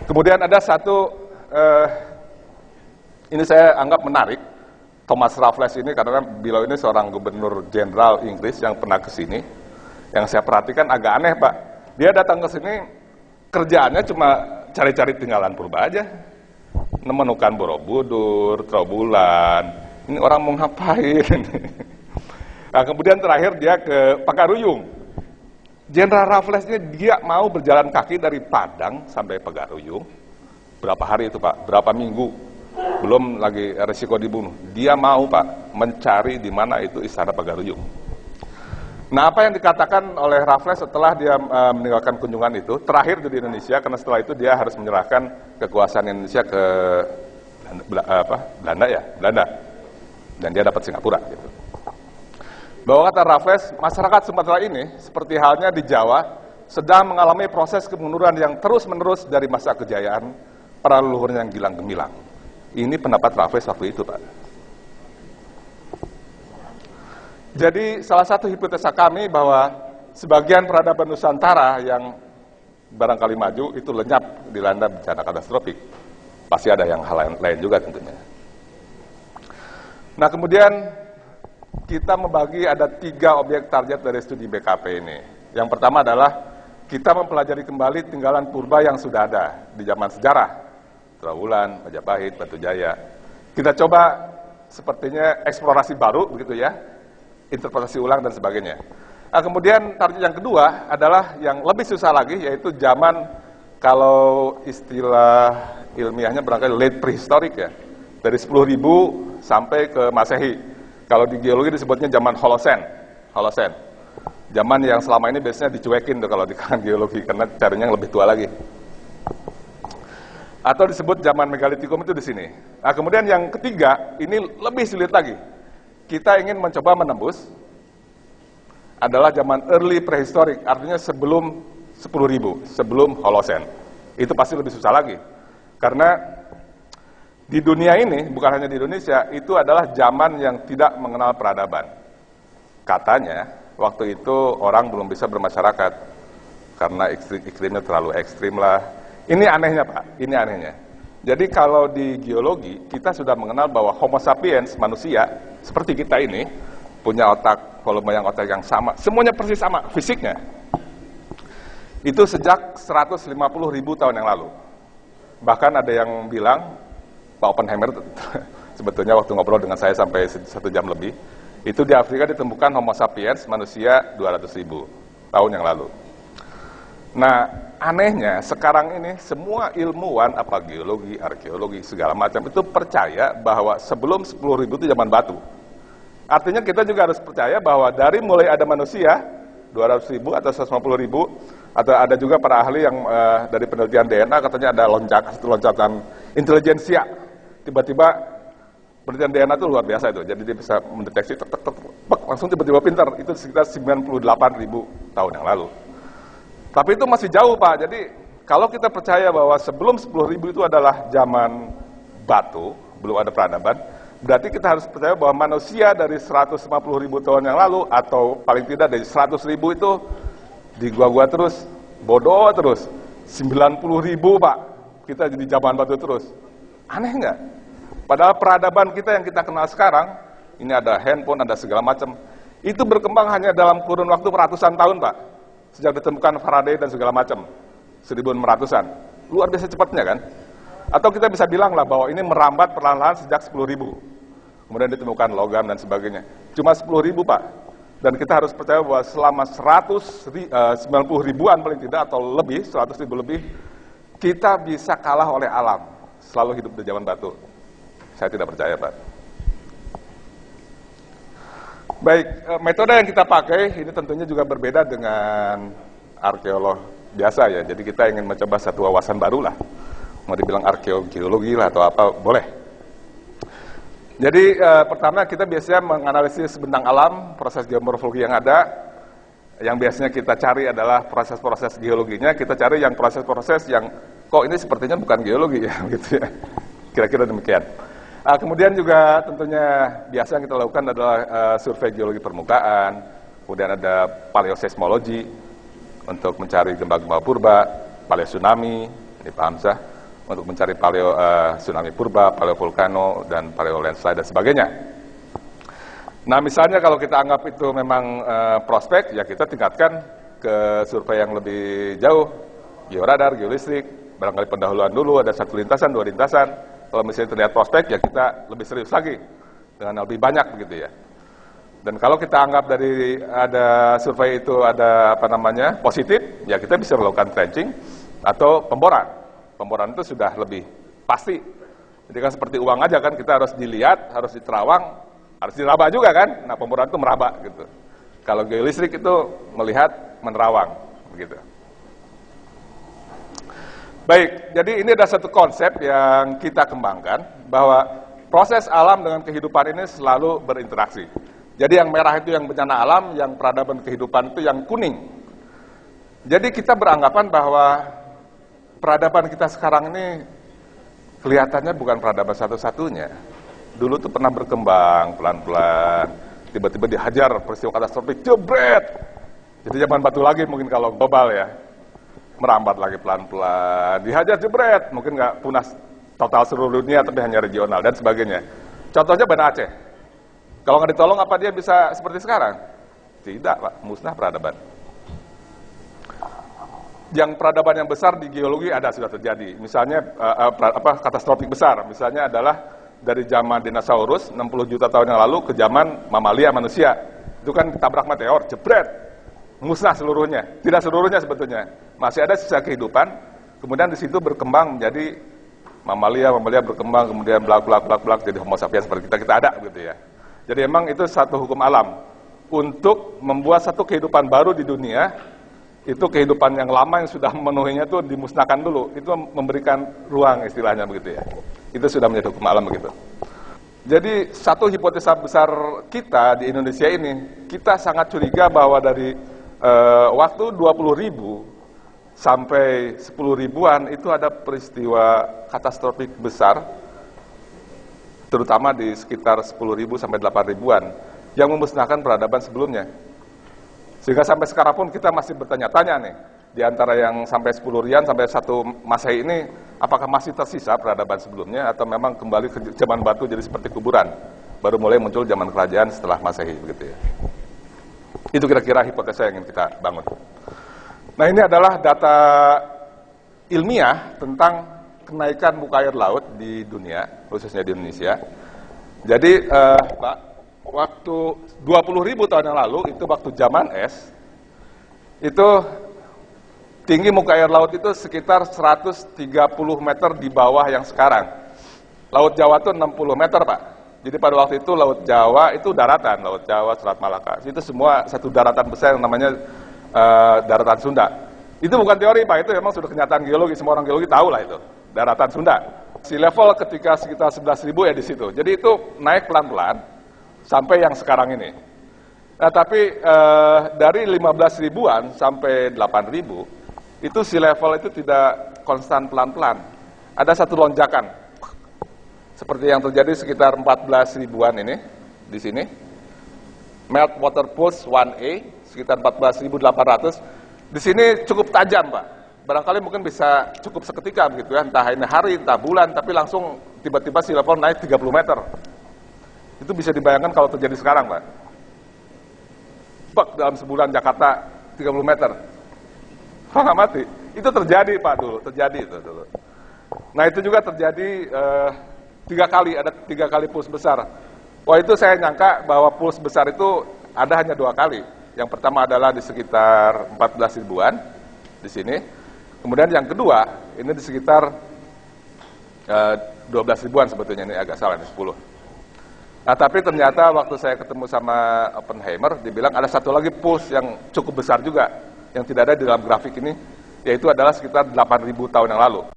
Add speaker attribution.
Speaker 1: Kemudian ada satu, ini saya anggap menarik, Thomas Raffles ini, karena beliau ini seorang gubernur jenderal Inggris yang pernah ke sini. Yang saya perhatikan agak aneh, Pak. Dia datang ke sini, kerjaannya cuma cari-cari tinggalan purba aja. Menemukan Borobudur, Trowulan. Ini orang mau ngapain? Nah, kemudian terakhir dia ke Pagaruyung. Jenderal Raffles ini dia mau berjalan kaki dari Padang sampai Pagaruyung. Berapa hari itu, Pak? Berapa minggu? Belum lagi resiko dibunuh. Dia mau, Pak, mencari di mana itu istana Pagaruyung. Nah, apa yang dikatakan oleh Raffles setelah dia meninggalkan kunjungan itu, terakhir di Indonesia, karena setelah itu dia harus menyerahkan kekuasaan Indonesia ke Belanda. Dan dia dapat Singapura, gitu. Bahwa kata Raffles, masyarakat Sumatera ini, seperti halnya di Jawa, sedang mengalami proses kemunduran yang terus-menerus dari masa kejayaan para leluhurnya yang gilang gemilang. Ini pendapat Raffles waktu itu, Pak. Jadi salah satu hipotesa kami bahwa sebagian peradaban Nusantara yang barangkali maju itu lenyap dilanda bencana katastrofik. Pasti ada yang hal lain juga tentunya. Nah, kemudian kita membagi ada 3 objek target dari studi BKP ini. Yang pertama adalah kita mempelajari kembali tinggalan purba yang sudah ada di zaman sejarah. Trowulan, Majapahit, Batujaya. Kita coba sepertinya eksplorasi baru begitu ya. Interpretasi ulang dan sebagainya. Nah, kemudian target yang kedua adalah yang lebih susah lagi, yaitu zaman, kalau istilah ilmiahnya barangkali late prehistoric ya, dari 10.000 sampai ke Masehi. Kalau di geologi disebutnya zaman Holosen. Zaman yang selama ini biasanya dicuekin tuh kalau di kalangan geologi, karena carinya yang lebih tua lagi. Atau disebut zaman Megalitikum itu di sini. Nah, kemudian yang ketiga, ini lebih sulit lagi. Kita ingin mencoba menembus adalah zaman early prehistoric, artinya sebelum 10.000, sebelum Holosen. Itu pasti lebih susah lagi. Karena di dunia ini, bukan hanya di Indonesia, itu adalah zaman yang tidak mengenal peradaban. Katanya, waktu itu orang belum bisa bermasyarakat, karena iklimnya terlalu ekstrim lah. Ini anehnya, Pak, ini anehnya. Jadi kalau di geologi, kita sudah mengenal bahwa Homo sapiens, manusia, seperti kita ini, punya otak, volume yang otak yang sama, semuanya persis sama, fisiknya. Itu sejak 150.000 tahun yang lalu. Bahkan ada yang bilang, Pak Oppenheimer sebetulnya waktu ngobrol dengan saya sampai 1 jam lebih, itu di Afrika ditemukan Homo sapiens, manusia 200.000 tahun yang lalu. Nah, anehnya sekarang ini semua ilmuwan, apa geologi, arkeologi, segala macam itu percaya bahwa sebelum 10.000 itu zaman batu. Artinya kita juga harus percaya bahwa dari mulai ada manusia, 200.000 atau 150.000, atau ada juga para ahli yang dari penelitian DNA katanya ada loncatan intelijensia. Tiba-tiba penelitian DNA itu luar biasa itu, jadi dia bisa mendeteksi langsung tiba-tiba pintar. Itu sekitar 98.000 tahun yang lalu. Tapi itu masih jauh, Pak. Jadi kalau kita percaya bahwa sebelum 10.000 itu adalah zaman batu, belum ada peradaban, berarti kita harus percaya bahwa manusia dari 150.000 tahun yang lalu, atau paling tidak dari 100.000 itu di gua-gua terus, bodoh terus. 90.000, Pak, kita jadi zaman batu terus. Aneh nggak? Padahal peradaban kita yang kita kenal sekarang, ini ada handphone, ada segala macam, itu berkembang hanya dalam kurun waktu ratusan tahun, Pak. Sejak ditemukan Faraday dan segala macam, 1600-an. Luar biasa cepatnya kan? Atau kita bisa bilang lah bahwa ini merambat perlahan-lahan sejak 10.000. Kemudian ditemukan logam dan sebagainya. Cuma 10.000, Pak. Dan kita harus percaya bahwa selama 90.000-an paling tidak, atau lebih, 100.000 lebih, kita bisa kalah oleh alam. Selalu hidup di zaman batu. Saya tidak percaya, Pak. Baik, metode yang kita pakai ini tentunya juga berbeda dengan arkeolog biasa ya. Jadi kita ingin mencoba satu wawasan baru lah. Mau dibilang arkeologi lah atau apa, boleh. Jadi pertama kita biasanya menganalisis bentang alam, proses geomorfologi yang ada. Yang biasanya kita cari adalah proses-proses geologinya. Kita cari yang proses-proses yang kok ini sepertinya bukan geologi ya, gitu ya. Kira-kira demikian. Kemudian juga tentunya biasa yang kita lakukan adalah survei geologi permukaan, kemudian ada paleoseismologi untuk mencari gempa-gempa purba, paleotsunami, ini Pak Hamzah. untuk mencari tsunami purba, paleovulkano, dan paleolandslide dan sebagainya. Nah, misalnya kalau kita anggap itu memang prospek, ya kita tingkatkan ke survei yang lebih jauh, georadar, geolistrik, barangkali pendahuluan dulu, ada 1 lintasan, 2 lintasan. Kalau misalnya terlihat prospek, ya kita lebih serius lagi, dengan lebih banyak begitu ya. Dan kalau kita anggap dari ada survei itu ada positif, ya kita bisa melakukan trenching atau pemboran. Pemboran itu sudah lebih pasti. Jadi kan seperti uang aja kan, kita harus dilihat, harus diterawang, harus diraba juga kan. Nah, pemboran itu meraba gitu. Kalau geolistrik itu melihat, menerawang begitu. Baik, jadi ini ada satu konsep yang kita kembangkan bahwa proses alam dengan kehidupan ini selalu berinteraksi. Jadi yang merah itu yang bencana alam, yang peradaban kehidupan itu yang kuning. Jadi kita beranggapan bahwa peradaban kita sekarang ini kelihatannya bukan peradaban satu-satunya. Dulu tuh pernah berkembang pelan-pelan, tiba-tiba dihajar peristiwa katastrofik, jebret. Jadi zaman batu lagi mungkin kalau global ya, merambat lagi pelan-pelan, dihajar jebret, mungkin nggak punah total seluruh dunia tapi hanya regional dan sebagainya. Contohnya Banda Aceh. Kalau nggak ditolong, apa dia bisa seperti sekarang? Tidak, Pak. Musnah peradaban. Yang peradaban yang besar di geologi ada, sudah terjadi. Misalnya, katastrofik besar. Misalnya adalah dari zaman dinosaurus, 60 juta tahun yang lalu, ke zaman mamalia manusia. Itu kan ditabrak meteor, jebret. Musnah seluruhnya. Tidak seluruhnya sebetulnya. Masih ada sisa kehidupan. Kemudian di situ berkembang menjadi mamalia berkembang, kemudian blak, jadi homo sapiens seperti kita ada, gitu ya. Jadi memang itu satu hukum alam. Untuk membuat satu kehidupan baru di dunia, itu kehidupan yang lama yang sudah memenuhinya itu dimusnahkan dulu. Itu memberikan ruang istilahnya begitu ya. Itu sudah menjadi hukum alam begitu. Jadi satu hipotesa besar kita di Indonesia ini, kita sangat curiga bahwa dari waktu 20.000 sampai 10.000-an itu ada peristiwa katastrofik besar, terutama di sekitar 10.000 sampai 8.000-an, yang memusnahkan peradaban sebelumnya. Sehingga sampai sekarang pun kita masih bertanya-tanya nih, di antara yang sampai 10.000-an sampai 1 Masehi ini, apakah masih tersisa peradaban sebelumnya, atau memang kembali ke zaman batu jadi seperti kuburan, baru mulai muncul zaman kerajaan setelah Masehi, begitu ya. Itu kira-kira hipotesa yang ingin kita bangun. Nah, ini adalah data ilmiah tentang kenaikan muka air laut di dunia, khususnya di Indonesia. Jadi, Pak, waktu 20.000 tahun yang lalu, itu waktu zaman es, itu tinggi muka air laut itu sekitar 130 meter di bawah yang sekarang. Laut Jawa itu 60 meter, Pak. Jadi pada waktu itu Laut Jawa itu daratan, Laut Jawa, Selat Malaka. Itu semua satu daratan besar yang namanya daratan Sunda. Itu bukan teori, Pak, itu memang sudah kenyataan geologi, semua orang geologi tahu lah itu. Daratan Sunda. Sea level ketika sekitar 11.000 ya di situ. Jadi itu naik pelan-pelan sampai yang sekarang ini. Nah, tapi dari 15.000-an sampai 8.000 itu sea level itu tidak konstan pelan-pelan. Ada satu lonjakan. Seperti yang terjadi sekitar 14.000-an ini di sini. Meltwater Pulse 1A sekitar 14.800. Di sini cukup tajam, Pak. Barangkali mungkin bisa cukup seketika begitu ya, entah ini hari, entah bulan, tapi langsung tiba-tiba sea level naik 30 meter. Itu bisa dibayangkan kalau terjadi sekarang, Pak. Bak, dalam sebulan Jakarta 30 meter. Nggak mati. Itu terjadi, Pak, dulu. Terjadi itu dulu. Nah, itu juga terjadi 3 kali, ada 3 kali pulse besar. Wah, itu saya nyangka bahwa pulse besar itu ada hanya 2 kali. Yang pertama adalah di sekitar 14.000-an di sini. Kemudian yang kedua, ini di sekitar 12.000-an sebetulnya, ini agak salah, ini 10. Nah, tapi ternyata waktu saya ketemu sama Oppenheimer, dibilang ada satu lagi pulse yang cukup besar juga, yang tidak ada di dalam grafik ini, yaitu adalah sekitar 8.000 tahun yang lalu.